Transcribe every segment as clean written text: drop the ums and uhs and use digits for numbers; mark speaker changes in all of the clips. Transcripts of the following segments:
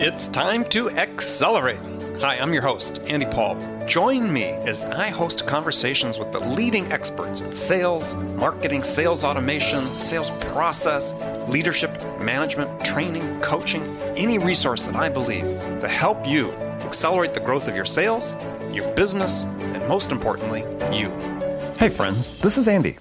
Speaker 1: It's time to accelerate. Hi, I'm your host, Andy Paul. Join me as I host conversations with the leading experts in sales, marketing, sales automation, sales process, leadership, management, training, coaching, any resource that I believe to help you accelerate the growth of your sales, your business, and most importantly, you. Hey friends, this is Andy.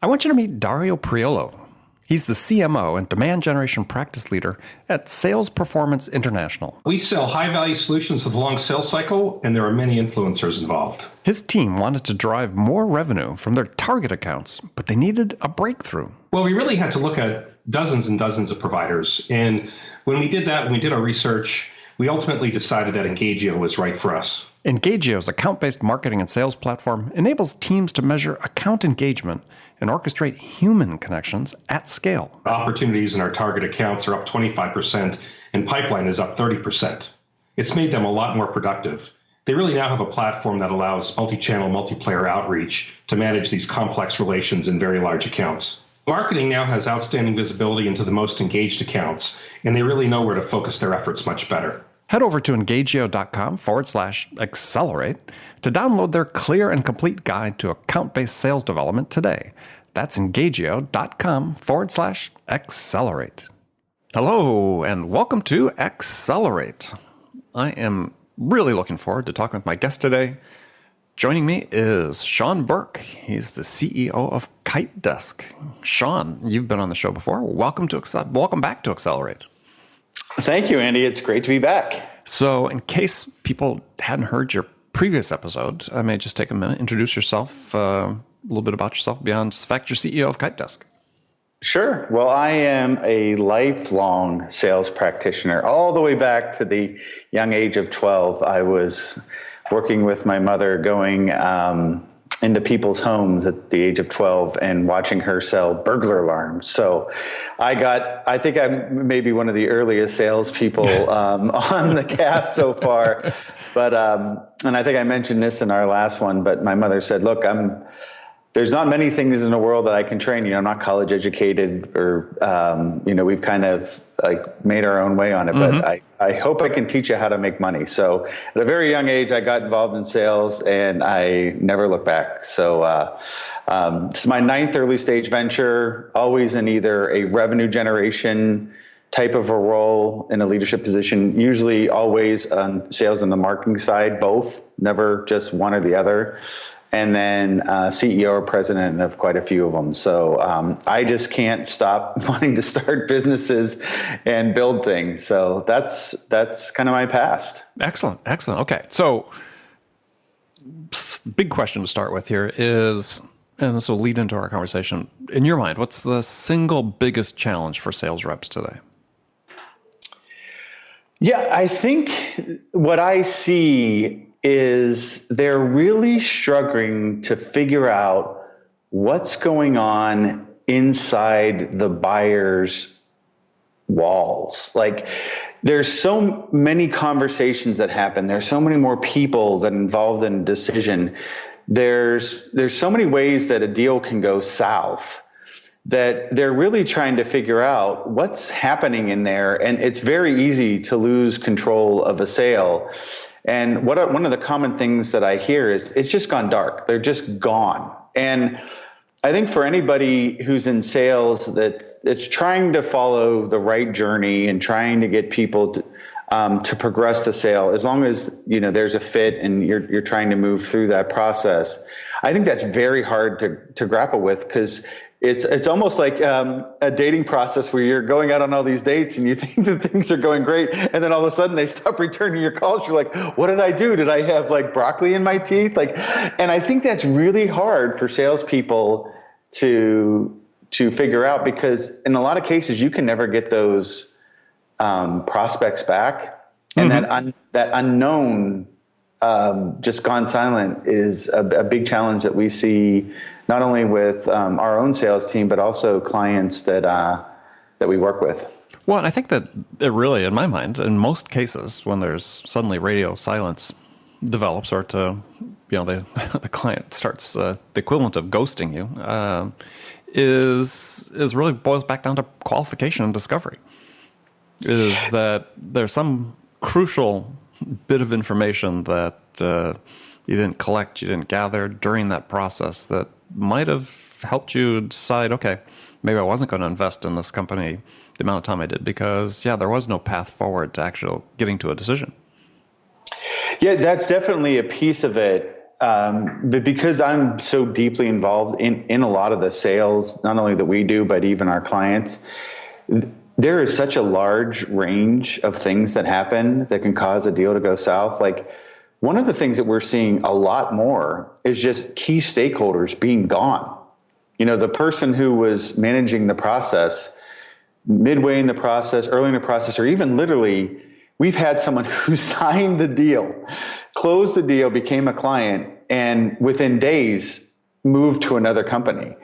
Speaker 1: I want you to meet Dario Priolo. He's the CMO and demand generation practice leader at Sales Performance International.
Speaker 2: We sell high-value solutions with a long sales cycle, and there are many influencers involved.
Speaker 1: His team wanted to drive more revenue from their target accounts, but they needed a breakthrough.
Speaker 2: Well, we really had to look at dozens and dozens of providers. And when we did that, when we did our research, we ultimately decided that Engagio was right for us.
Speaker 1: Engagio's account-based marketing and sales platform enables teams to measure account engagement and orchestrate human connections at scale.
Speaker 2: Opportunities in our target accounts are up 25%, and pipeline is up 30%. It's made them a lot more productive. They really now have a platform that allows multi-channel, multiplayer outreach to manage these complex relations in very large accounts. Marketing now has outstanding visibility into the most engaged accounts, and they really know where to focus their efforts much better.
Speaker 1: Head over to engagio.com/accelerate to download their clear and complete guide to account-based sales development today. That's engagio.com/accelerate. Hello, and welcome to Accelerate. I am really looking forward to talking with my guest today. Joining me is Sean Burke. He's the CEO of KiteDesk. Sean, you've been on the show before. Welcome back to Accelerate.
Speaker 3: Thank you, Andy. It's great to be back.
Speaker 1: So in case people hadn't heard your previous episode, I may just take a minute, introduce yourself, a little bit about yourself beyond the fact you're CEO of KiteDesk.
Speaker 3: Sure. Well, I am a lifelong sales practitioner. All the way back to the young age of 12, I was working with my mother, going into people's homes at the age of 12 and watching her sell burglar alarms. So I think I'm maybe one of the earliest salespeople on the cast so far. But, and I think I mentioned this in our last one, but my mother said, look, there's not many things in the world that I can train you. I'm not college educated, or, we've kind of like made our own way on it, but I hope I can teach you how to make money. So at a very young age, I got involved in sales and I never looked back. So, this is my 9th early stage venture, always in either a revenue generation type of a role in a leadership position, usually always on sales and the marketing side, both, never just one or the other. And then CEO or president of quite a few of them. So I just can't stop wanting to start businesses and build things. So that's kind of my past.
Speaker 1: Excellent. Okay. So big question to start with here is, and this will lead into our conversation, in your mind, what's the single biggest challenge for sales reps today?
Speaker 3: Yeah, I think what I see is they're really struggling to figure out what's going on inside the buyer's walls. Like, there's so many conversations that happen. There's so many more people that are involved in a decision. There's so many ways that a deal can go south that they're really trying to figure out what's happening in there. And it's very easy to lose control of a sale. And one of the common things that I hear is it's just gone dark. They're just gone. And I think for anybody who's in sales that it's trying to follow the right journey and trying to get people to progress the sale, as long as there's a fit and you're trying to move through that process, I think that's very hard to grapple with, because it's almost like a dating process where you're going out on all these dates and you think that things are going great, and then all of a sudden they stop returning your calls. You're like, what did I do? Did I have like broccoli in my teeth? And I think that's really hard for salespeople to figure out, because in a lot of cases you can never get those prospects back, and that unknown just gone silent is a big challenge that we see, not only with our own sales team, but also clients that we work with.
Speaker 1: Well, and I think that it really, in my mind, in most cases, when there's suddenly radio silence develops, or the client starts the equivalent of ghosting you, is really boils back down to qualification and discovery. is that there's some crucial bit of information that you didn't collect, you didn't gather during that process that might have helped you decide, okay, maybe I wasn't going to invest in this company the amount of time I did because, there was no path forward to actually getting to a decision.
Speaker 3: Yeah, that's definitely a piece of it. But because I'm so deeply involved in a lot of the sales, not only that we do, but even our clients, there is such a large range of things that happen that can cause a deal to go south. Like, one of the things that we're seeing a lot more is just key stakeholders being gone. The person who was managing the process, midway in the process, early in the process, or even literally, we've had someone who signed the deal, closed the deal, became a client, and within days moved to another company.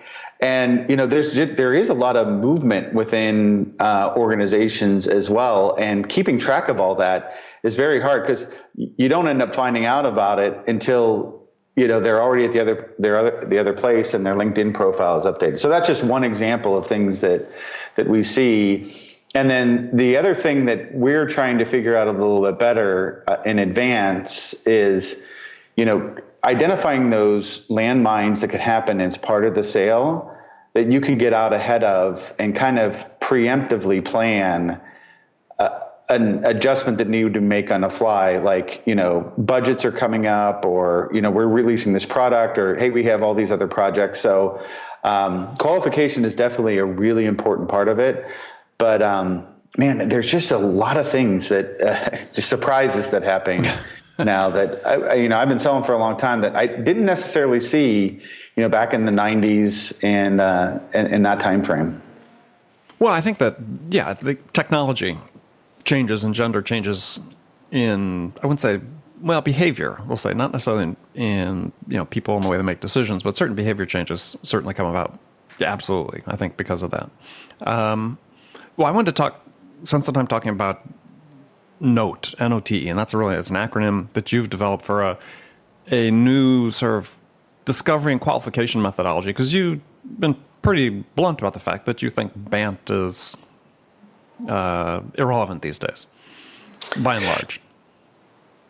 Speaker 3: And there is a lot of movement within organizations as well, and keeping track of all that is very hard because you don't end up finding out about it until they're already at the other place and their LinkedIn profile is updated. So that's just one example of things that we see. And then the other thing that we're trying to figure out a little bit better in advance is, identifying those landmines that could happen as part of the sale that you can get out ahead of and kind of preemptively plan an adjustment that needed to make on the fly. Like, budgets are coming up, or, we're releasing this product, or, hey, we have all these other projects. So qualification is definitely a really important part of it. But man, there's just a lot of things that just surprises that happen now that I've been selling for a long time that I didn't necessarily see, back in the 90s and in that time frame.
Speaker 1: Well, I think that the technology changes and gender changes in, I wouldn't say, behavior. We'll say not necessarily in people and the way they make decisions, but certain behavior changes certainly come about. Yeah, absolutely. I think because of that. Well, I wanted to spend some time talking about NOTE, N-O-T-E, and it's an acronym that you've developed for a new sort of discovery and qualification methodology, because you've been pretty blunt about the fact that you think BANT is irrelevant these days, by and large.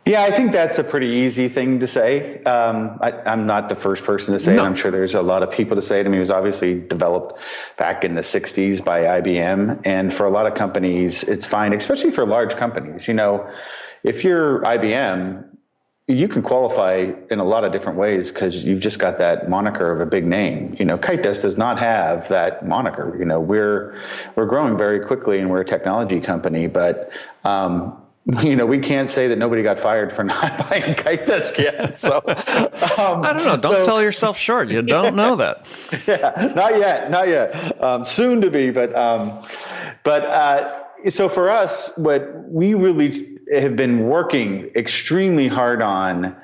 Speaker 3: Yeah, I think that's a pretty easy thing to say. I'm not the first person to say it. I'm sure there's a lot of people to say it. I mean, it was obviously developed back in the 60s by IBM. And for a lot of companies, it's fine, especially for large companies. If you're IBM, you can qualify in a lot of different ways because you've just got that moniker of a big name. KiteDesk does not have that moniker. We're growing very quickly and we're a technology company, but we can't say that nobody got fired for not buying KiteDesk yet. So
Speaker 1: I don't know. Don't sell yourself short. You don't know that.
Speaker 3: Yeah, not yet. Soon to be, but so for us, what we really have been working extremely hard on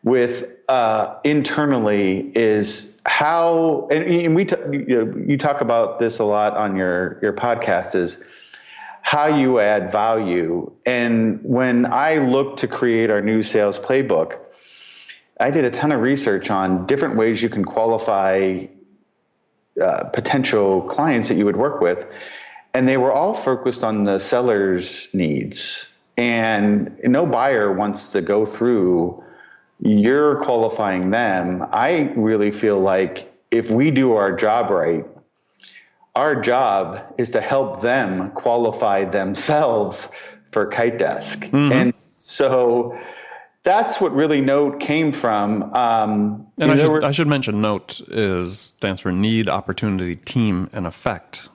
Speaker 3: with internally is how, and you talk about this a lot on your podcast, is how you add value. And when I looked to create our new sales playbook, I did a ton of research on different ways you can qualify potential clients that you would work with. And they were all focused on the seller's needs. And no buyer wants to go through you're qualifying them. I really feel like if we do our job right, our job is to help them qualify themselves for KiteDesk. Mm-hmm. And so that's what really NOTE came from.
Speaker 1: And I should mention NOTE stands for Need, Opportunity, Team, and Effect.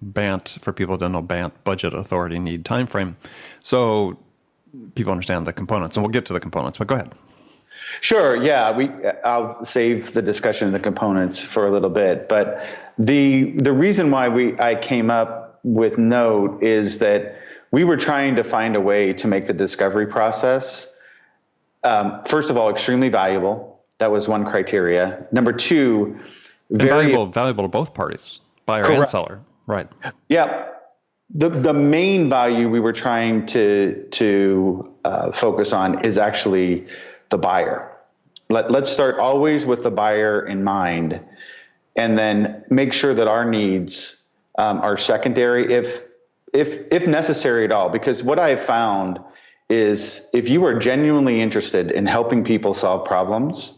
Speaker 1: BANT, for people who don't know, BANT, Budget, Authority, Need, Time Frame. So people understand the components, and we'll get to the components, but go ahead.
Speaker 3: Sure, yeah. I'll save the discussion of the components for a little bit, but the reason why I came up with NOTE is that we were trying to find a way to make the discovery process, first of all, extremely valuable. That was one criteria. Number two,
Speaker 1: valuable to both parties, buyer and seller. Right.
Speaker 3: Yeah. The main value we were trying to focus on is actually the buyer. Let's start always with the buyer in mind, and then make sure that our needs are secondary. if necessary at all, because what I have found is if you are genuinely interested in helping people solve problems,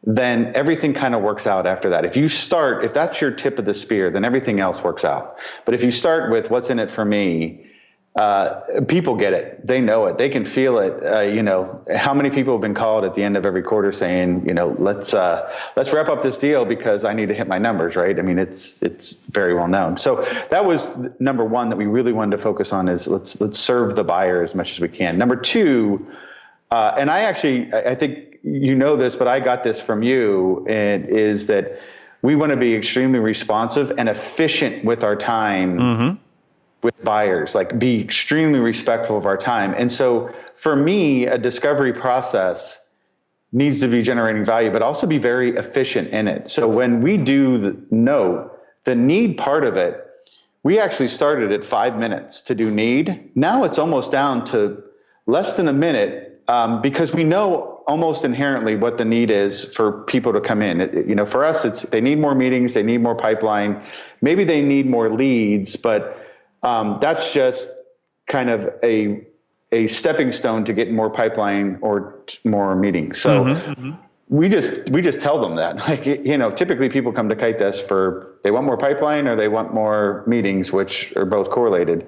Speaker 3: then everything kind of works out after that. If that's your tip of the spear, then everything else works out. But if you start with what's in it for me, people get it. They know it. They can feel it. How many people have been called at the end of every quarter saying, let's wrap up this deal because I need to hit my numbers, right? I mean, it's very well known. So that was number one that we really wanted to focus on is let's serve the buyer as much as we can. Number two, and I think you know this, but I got this from you, and is that we want to be extremely responsive and efficient with our time with buyers, like be extremely respectful of our time. And so for me, a discovery process needs to be generating value, but also be very efficient in it. So when we do the need part of it, we actually started at 5 minutes to do need. Now it's almost down to less than a minute, because we know almost inherently what the need is for people to come in. For us, it's they need more meetings, they need more pipeline, maybe they need more leads, but that's just kind of a stepping stone to get more pipeline or more meetings. So we just tell them that, typically people come to KiteDesk they want more pipeline or they want more meetings, which are both correlated.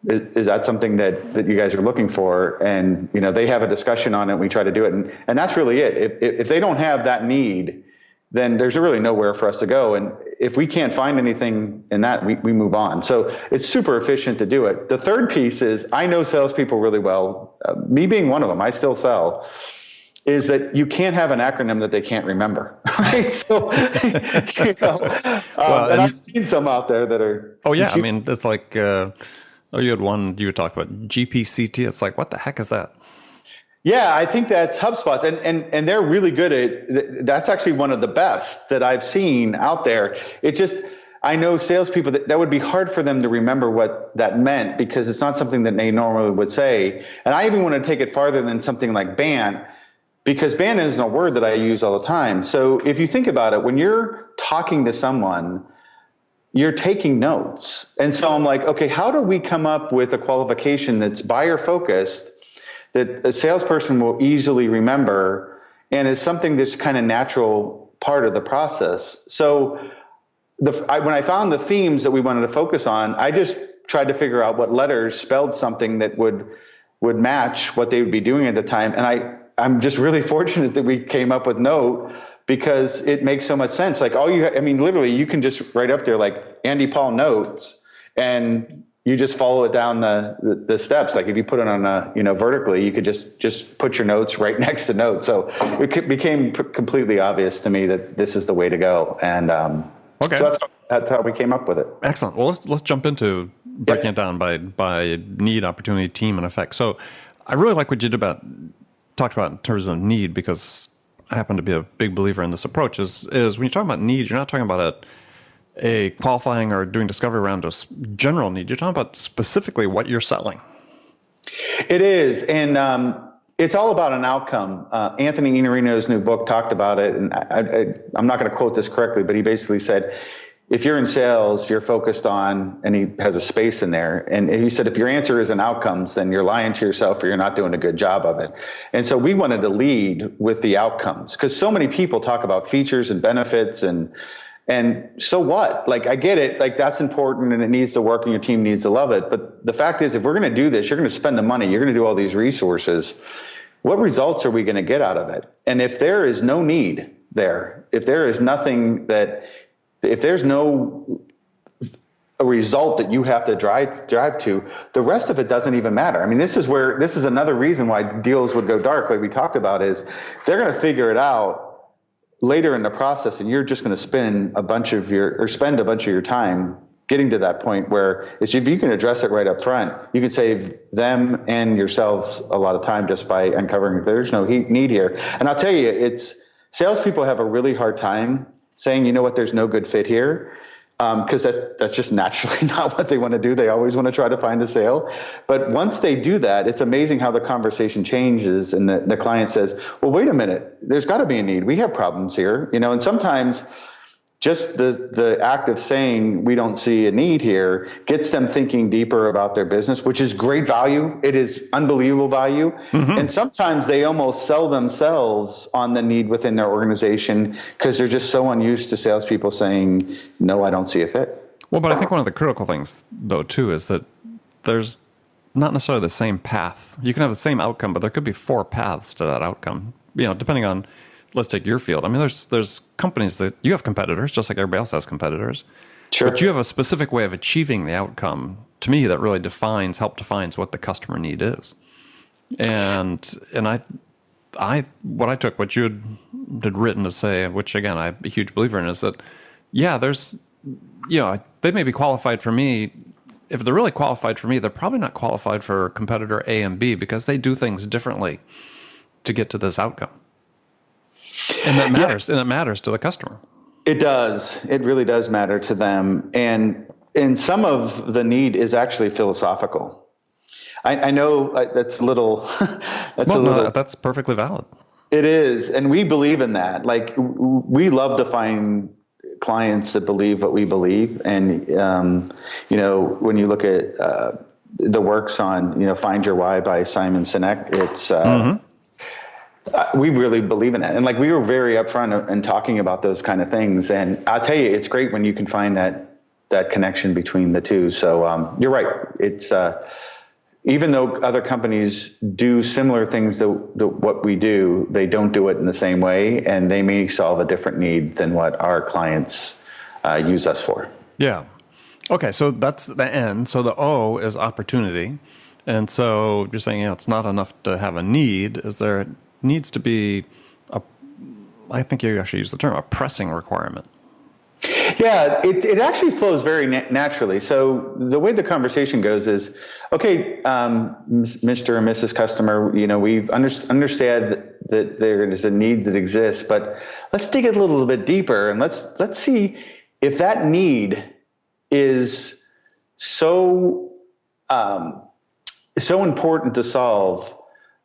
Speaker 3: Is that something that you guys are looking for? And, they have a discussion on it. We try to do it. And that's really it. If they don't have that need, then there's really nowhere for us to go. And if we can't find anything in that, we move on. So it's super efficient to do it. The third piece is I know salespeople really well, me being one of them, I still sell, is that you can't have an acronym that they can't remember, right? So, and I've seen some out there that are.
Speaker 1: Oh, yeah. I mean, it's like, you had one you talked about, GPCT. It's like, what the heck is that?
Speaker 3: Yeah, I think that's HubSpot's, and they're really good at. That's actually one of the best that I've seen out there. I know salespeople that would be hard for them to remember what that meant because it's not something that they normally would say. And I even want to take it farther than something like BANT, because BANT isn't a word that I use all the time. So if you think about it, when you're talking to someone, you're taking notes. And so I'm like, okay, how do we come up with a qualification that's buyer focused, that a salesperson will easily remember, and is something that's kind of natural part of the process? So when I found the themes that we wanted to focus on, I just tried to figure out what letters spelled something that would match what they would be doing at the time. And I'm just really fortunate that we came up with Note, because it makes so much sense. Like literally you can just write up there like Andy Paul notes, and you just follow it down the steps. Like if you put it on vertically, you could just put your notes right next to notes. So it became completely obvious to me that this is the way to go. And
Speaker 1: okay.
Speaker 3: So that's how we came up with it.
Speaker 1: Excellent. Well, let's jump into breaking it down by need, opportunity, team, and effect. So I really like what you talked about in terms of need, because I happen to be a big believer in this approach, is when you're talking about need, you're not talking about a qualifying or doing discovery around a general need. You're talking about specifically what you're selling.
Speaker 3: It is. And it's all about an outcome. Anthony Iannarino's new book talked about it. And I'm not going to quote this correctly, but he basically said, if you're in sales, you're focused on, and he has a space in there. And he said, if your answer isn't outcomes, then you're lying to yourself or you're not doing a good job of it. And so we wanted to lead with the outcomes, because so many people talk about features and benefits and so what? Like, I get it. Like, that's important and it needs to work and your team needs to love it. But the fact is, if we're going to do this, you're going to spend the money, you're going to do all these resources. What results are we going to get out of it? And if there is no need there, if there is nothing if there's no a result that you have to drive to, the rest of it doesn't even matter. I mean, this is another reason why deals would go dark, like we talked about, is they're going to figure it out later in the process, and you're just going to spend a bunch of your time getting to that point where if you can address it right up front, you can save them and yourselves a lot of time just by uncovering there's no need here. And I'll tell you, salespeople have a really hard time saying, you know what, there's no good fit here, because that's just naturally not what they want to do. They always want to try to find a sale. But once they do that, it's amazing how the conversation changes, and the client says, well, wait a minute, there's got to be a need. We have problems here, and sometimes just the act of saying we don't see a need here gets them thinking deeper about their business, which is great value. It is unbelievable value. And sometimes they almost sell themselves on the need within their organization because they're just so unused to salespeople saying, no, I don't see a fit.
Speaker 1: Well, but I think one of the critical things, though, too, is that there's not necessarily the same path. You can have the same outcome, but there could be 4 paths to that outcome, depending on, let's take your field. I mean, there's companies that you have competitors, just like everybody else has competitors.
Speaker 3: Sure.
Speaker 1: But you have a specific way of achieving the outcome, to me, that really defines what the customer need is. And what I took, what you had written to say, which again, I'm a huge believer in, is that, there's, they may be qualified for me. If they're really qualified for me, they're probably not qualified for competitor A and B because they do things differently to get to this outcome. And that matters, and it matters to the customer.
Speaker 3: It does. It really does matter to them. And some of the need is actually philosophical. I know that's a little.
Speaker 1: That's perfectly valid.
Speaker 3: It is, and we believe in that. Like, we love to find clients that believe what we believe, and when you look at the works on Find Your Why by Simon Sinek, it's. We really believe in it. And we were very upfront in talking about those kind of things. And I'll tell you, it's great when you can find that connection between the two. So you're right. It's even though other companies do similar things to what we do, they don't do it in the same way. And they may solve a different need than what our clients use us for. Yeah.
Speaker 1: Okay. So that's the N. So the O is opportunity. And so you're saying, it's not enough to have a need. Is there needs to be I think you actually used the term, a pressing requirement.
Speaker 3: Yeah, it actually flows very naturally. So the way the conversation goes is, okay, Mr. and Mrs. Customer, we understand that there is a need that exists, but let's dig a little bit deeper and let's see if that need is so important to solve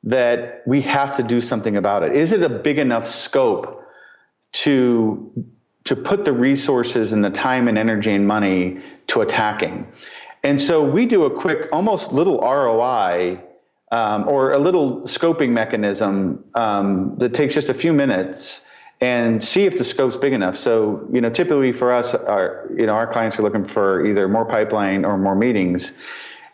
Speaker 3: that we have to do something about it. Is it a big enough scope to put the resources and the time and energy and money to attacking? And so we do a quick, almost little ROI or a little scoping mechanism that takes just a few minutes and see if the scope's big enough. So, typically for us, our clients are looking for either more pipeline or more meetings.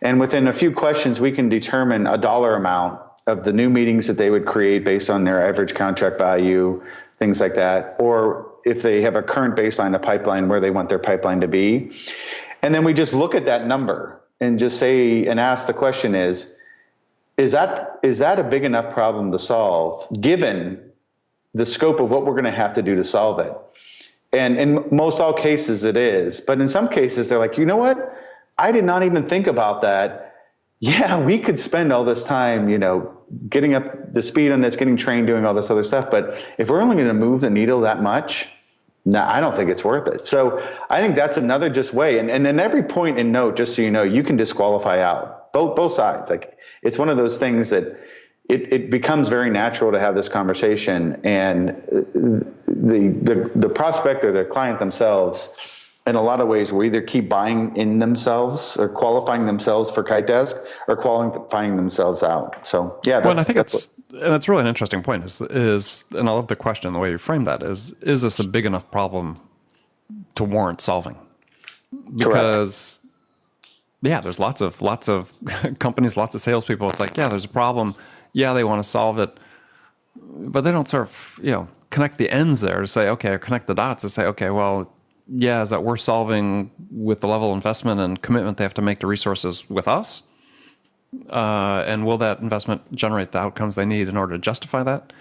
Speaker 3: And within a few questions, we can determine a dollar amount of the new meetings that they would create based on their average contract value, things like that, or if they have a current baseline of pipeline where they want their pipeline to be. And then we just look at that number and just say and ask the question is that a big enough problem to solve given the scope of what we're going to have to do to solve it? And in most all cases it is. But in some cases they're like, you know what? I did not even think about that. Yeah, we could spend all this time, getting up the speed on this, getting trained, doing all this other stuff. But if we're only going to move the needle that much, no, I don't think it's worth it. So I think that's another just way. And in every point and note, just so you can disqualify out both sides. Like, it's one of those things that it becomes very natural to have this conversation, and the prospect or the client themselves, in a lot of ways, will either keep buying in themselves or qualifying themselves for KiteDesk or qualifying themselves out. So, yeah.
Speaker 1: And I think it's really an interesting point is, and I love the question, the way you frame that is this a big enough problem to warrant solving? Because, there's lots of companies, lots of salespeople. It's like, there's a problem. Yeah, they want to solve it, but they don't sort of, connect the ends there to say, okay, or connect the dots to say, okay, well, is that worth solving with the level of investment and commitment they have to make to resources with us? And will that investment generate the outcomes they need in order to justify that?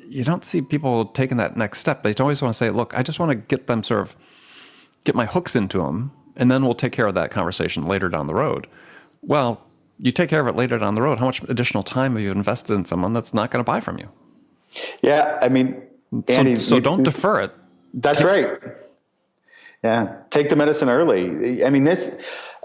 Speaker 1: You don't see people taking that next step. They always want to say, look, I just want to get my hooks into them, and then we'll take care of that conversation later down the road. Well, you take care of it later down the road. How much additional time have you invested in someone that's not going to buy from you?
Speaker 3: Yeah, I mean, Andy,
Speaker 1: so don't defer it.
Speaker 3: That's right. Yeah, take the medicine early. I mean,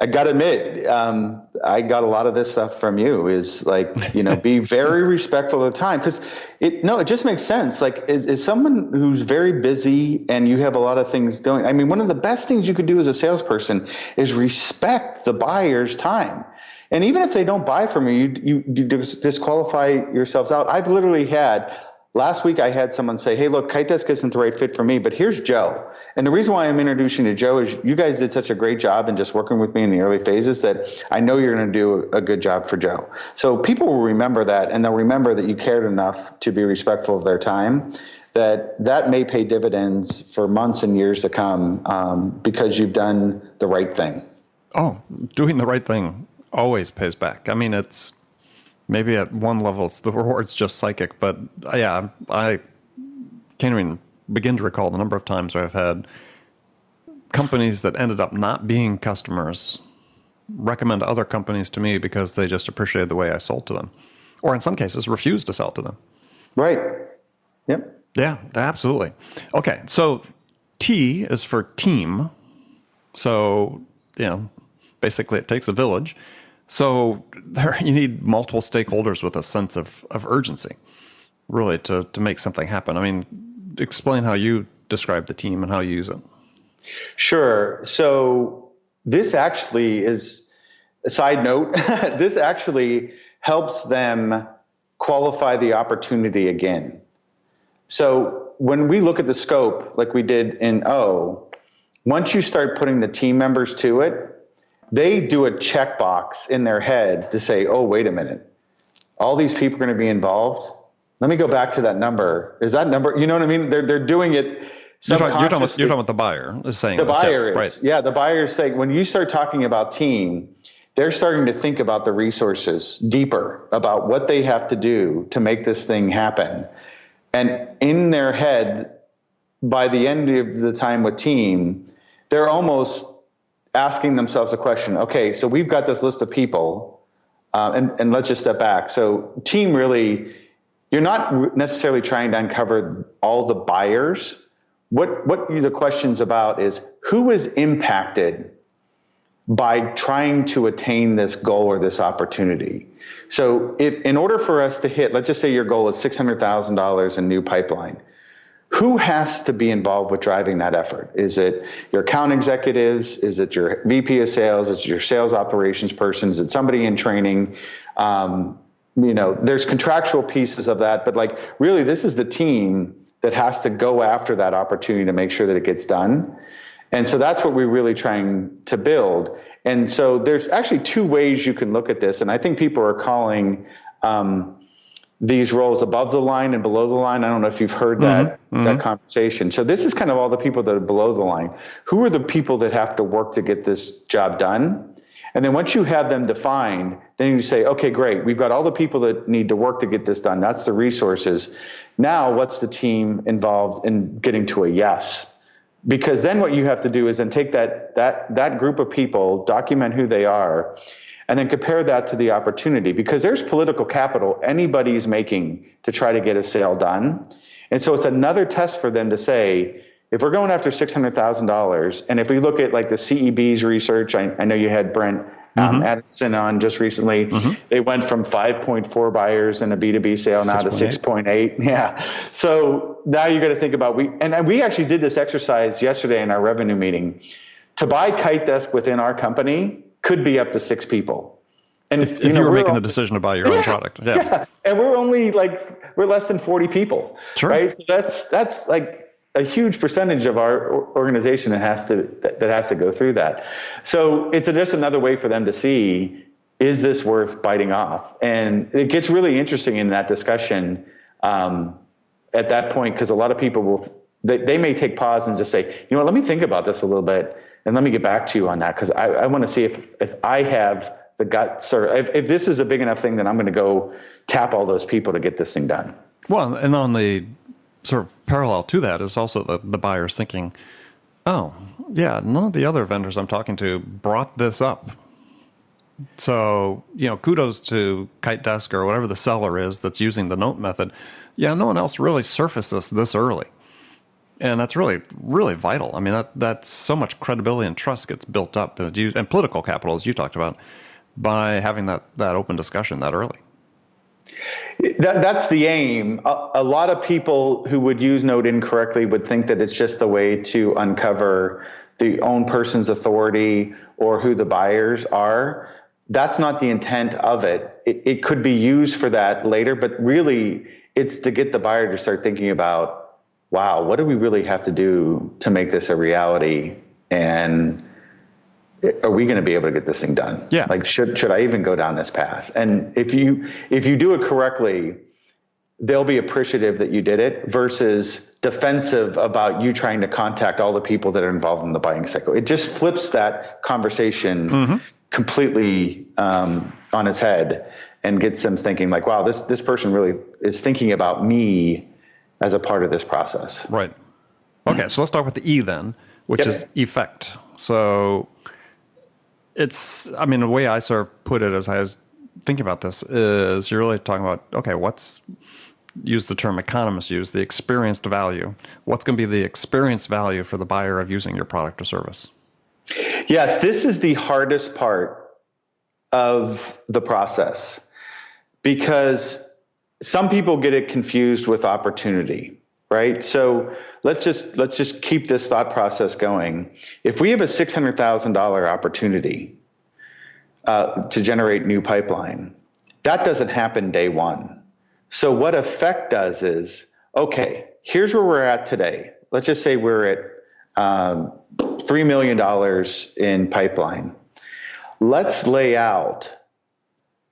Speaker 3: I got to admit, I got a lot of this stuff from you. Is like, be very respectful of the time, because it just makes sense. Like, is someone who's very busy and you have a lot of things doing. I mean, one of the best things you could do as a salesperson is respect the buyer's time. And even if they don't buy from you, you disqualify yourselves out. I've literally had. Last week, I had someone say, hey, look, KiteDesk isn't the right fit for me, but here's Joe. And the reason why I'm introducing you to Joe is you guys did such a great job in just working with me in the early phases that I know you're going to do a good job for Joe. So people will remember that, and they'll remember that you cared enough to be respectful of their time, that may pay dividends for months and years to come, because you've done the right thing.
Speaker 1: Oh, doing the right thing always pays back. I mean, it's... Maybe at one level, the reward's just psychic, but yeah, I can't even begin to recall the number of times where I've had companies that ended up not being customers recommend other companies to me because they just appreciated the way I sold to them, or in some cases, refused to sell to them.
Speaker 3: Right. Yep.
Speaker 1: Yeah, absolutely. Okay, so T is for team. So, basically it takes a village. So there, you need multiple stakeholders with a sense of urgency, really, to make something happen. I mean, explain how you describe the team and how you use it.
Speaker 3: Sure. So this actually is a side note. This actually helps them qualify the opportunity again. So when we look at the scope, like we did in O, once you start putting the team members to it, they do a checkbox in their head to say, oh, wait a minute, all these people are going to be involved. Let me go back to that number. Is that number, you know what I mean? They're doing it subconsciously.
Speaker 1: You're talking about the buyer is saying
Speaker 3: the
Speaker 1: this,
Speaker 3: buyer is.
Speaker 1: Right.
Speaker 3: Yeah, the buyer is saying, when you start talking about team, they're starting to think about the resources deeper, about what they have to do to make this thing happen. And in their head, by the end of the time with team, they're almost asking themselves a question. Okay, so we've got this list of people, and let's just step back. So team, really, you're not necessarily trying to uncover all the buyers. What the question's about is who is impacted by trying to attain this goal or this opportunity. So if in order for us to hit, let's just say your goal is $600,000 in new pipeline, who has to be involved with driving that effort? Is it your account executives? Is it your VP of sales? Is it your sales operations person? Is it somebody in training? There's contractual pieces of that, but like really this is the team that has to go after that opportunity to make sure that it gets done. And so that's what we're really trying to build. And so there's actually two ways you can look at this. And I think people are calling these roles above the line and below the line. I don't know if you've heard that conversation. So this is kind of all the people that are below the line. Who are the people that have to work to get this job done? And then once you have them defined, then you say, okay, great. We've got all the people that need to work to get this done. That's the resources. Now what's the team involved in getting to a yes? Because then what you have to do is then take that group of people, document who they are, and then compare that to the opportunity, because there's political capital anybody's making to try to get a sale done. And so it's another test for them to say, if we're going after $600,000, and if we look at like the CEB's research, I know you had Brent Addison on just recently, they went from 5.4 buyers in a B2B sale now to 6.8. Yeah. So now you got to think about, we actually did this exercise yesterday in our revenue meeting. To buy KiteDesk within our company could be up to 6 people. And
Speaker 1: if you were making the decision to buy your own product. Yeah.
Speaker 3: And we're less than 40 people.
Speaker 1: Sure.
Speaker 3: Right. So that's like a huge percentage of our organization that has to go through that. So it's just another way for them to see, is this worth biting off? And it gets really interesting in that discussion at that point, because a lot of people they may take pause and just say, let me think about this a little bit and let me get back to you on that, because I want to see if I have the guts, or if this is a big enough thing, then I'm going to go tap all those people to get this thing done.
Speaker 1: Well, and on the sort of parallel to that is also the buyers thinking, oh, yeah, none of the other vendors I'm talking to brought this up. So, kudos to KiteDesk or whatever the seller is that's using the note method. Yeah, no one else really surfaced this early. And that's really, really vital. I mean, that's so much credibility and trust gets built up, and political capital, as you talked about, by having that open discussion that early.
Speaker 3: That's the aim. A lot of people who would use Node incorrectly would think that it's just a way to uncover the own person's authority or who the buyers are. That's not the intent of it. It could be used for that later, but really it's to get the buyer to start thinking about, wow, what do we really have to do to make this a reality? And are we going to be able to get this thing done?
Speaker 1: Yeah.
Speaker 3: Like, should I even go down this path? And if you do it correctly, they'll be appreciative that you did it versus defensive about you trying to contact all the people that are involved in the buying cycle. It just flips that conversation completely on its head and gets them thinking like, wow, this person really is thinking about me as a part of this process.
Speaker 1: Right. Okay, so let's talk about the E then, which is effect. So the way I sort of put it as I was thinking about this is you're really talking about, okay, use the term economists use, the experienced value. What's going to be the experience value for the buyer of using your product or service?
Speaker 3: Yes, this is the hardest part of the process because some people get it confused with opportunity, right? So let's just keep this thought process going. If we have a $600,000 opportunity to generate new pipeline, that doesn't happen day one. So what Effect does is, okay, here's where we're at today. Let's just say we're at $3 million in pipeline. Let's lay out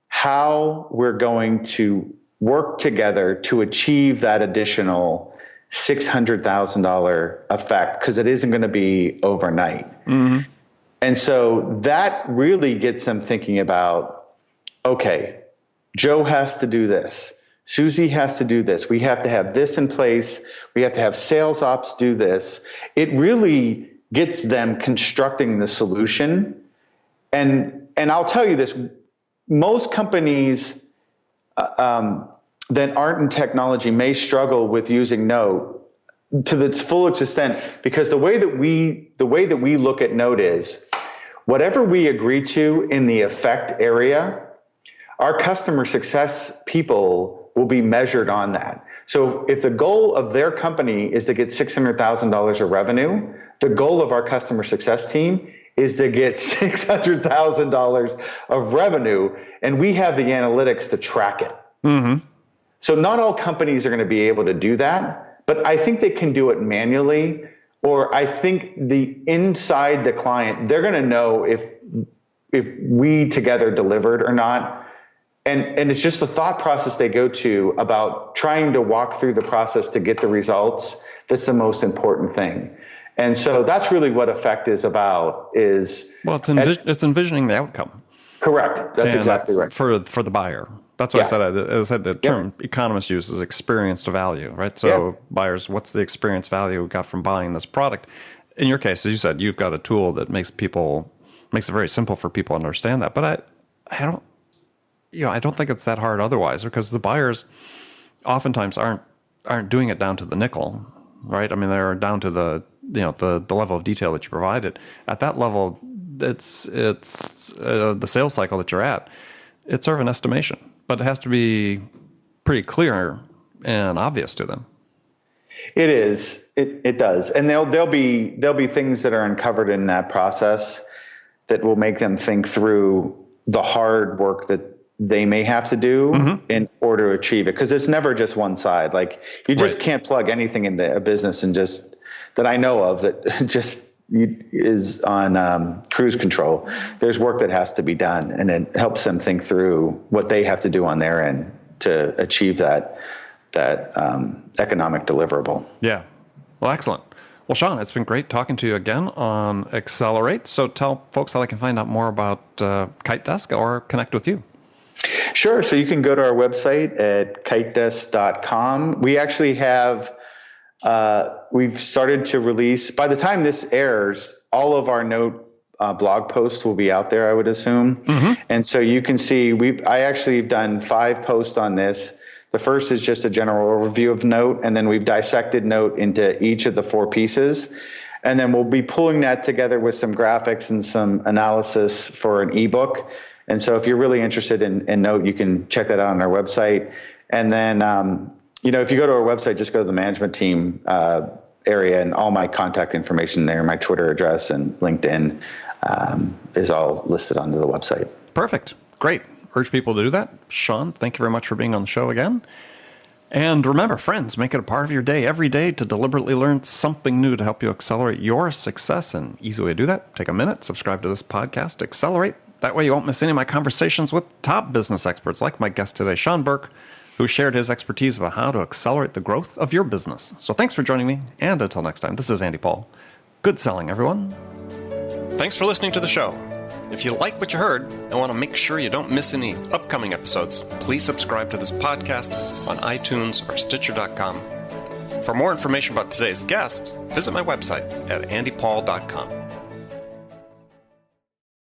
Speaker 3: how we're going to work together to achieve that additional $600,000 effect, because it isn't going to be overnight. And so that really gets them thinking about, okay, Joe has to do this. Susie has to do this. We have to have this in place. We have to have sales ops do this. It really gets them constructing the solution. And I'll tell you this, most companies that aren't in technology may struggle with using Node to its full extent, because the way that we look at Node is whatever we agree to in the effect area, our customer success people will be measured on that. So if the goal of their company is to get $600,000 of revenue, the goal of our customer success team is to get $600,000 of revenue, and we have the analytics to track it. So not all companies are going to be able to do that, but I think they can do it manually, or I think the inside the client, they're going to know if we together delivered or not. And it's just the thought process they go to about trying to walk through the process to get the results that's the most important thing. And so that's really what Effect is about. It's envisioning the outcome. Correct. That's exactly right.
Speaker 1: For the buyer. That's what I said the term economists use is experienced value, right? So buyers, what's the experience value we got from buying this product? In your case, as you said, you've got a tool that makes it very simple for people to understand that. But I don't think it's that hard otherwise, because the buyers oftentimes aren't doing it down to the nickel, right? I mean, they're down to the level of detail that you provided. At that level, it's the sales cycle that you're at. It's sort of an estimation, but it has to be pretty clear and obvious to them.
Speaker 3: It is. It does, and there'll be things that are uncovered in that process that will make them think through the hard work that they may have to do in order to achieve it. Because it's never just one side. Like you just can't plug anything into a business and just that I know of that just is on cruise control. There's work that has to be done, and it helps them think through what they have to do on their end to achieve that economic deliverable.
Speaker 1: Yeah. Well, excellent. Well, Sean, it's been great talking to you again on Accelerate. So tell folks how they can find out more about KiteDesk or connect with you.
Speaker 3: Sure. So you can go to our website at KiteDesk.com. We actually have, we've started to release, by the time this airs, all of our Node blog posts will be out there, I would assume. And so you can see, I actually have done 5 posts on this. The first is just a general overview of Note, and then we've dissected Note into each of the 4 pieces. And then we'll be pulling that together with some graphics and some analysis for an ebook. And so if you're really interested in Note, you can check that out on our website. And then, if you go to our website, just go to the management team area, and all my contact information there, my Twitter address and LinkedIn is all listed onto the website.
Speaker 1: Perfect. Great. Urge people to do that. Sean, thank you very much for being on the show again. And remember, friends, make it a part of your day every day to deliberately learn something new to help you accelerate your success. And easy way to do that, take a minute, subscribe to this podcast, Accelerate. That way you won't miss any of my conversations with top business experts like my guest today, Sean Burke, who shared his expertise about how to accelerate the growth of your business. So thanks for joining me, and until next time, this is Andy Paul. Good selling, everyone. Thanks for listening to the show. If you like what you heard and want to make sure you don't miss any upcoming episodes, please subscribe to this podcast on iTunes or Stitcher.com. For more information about today's guest, visit my website at andypaul.com.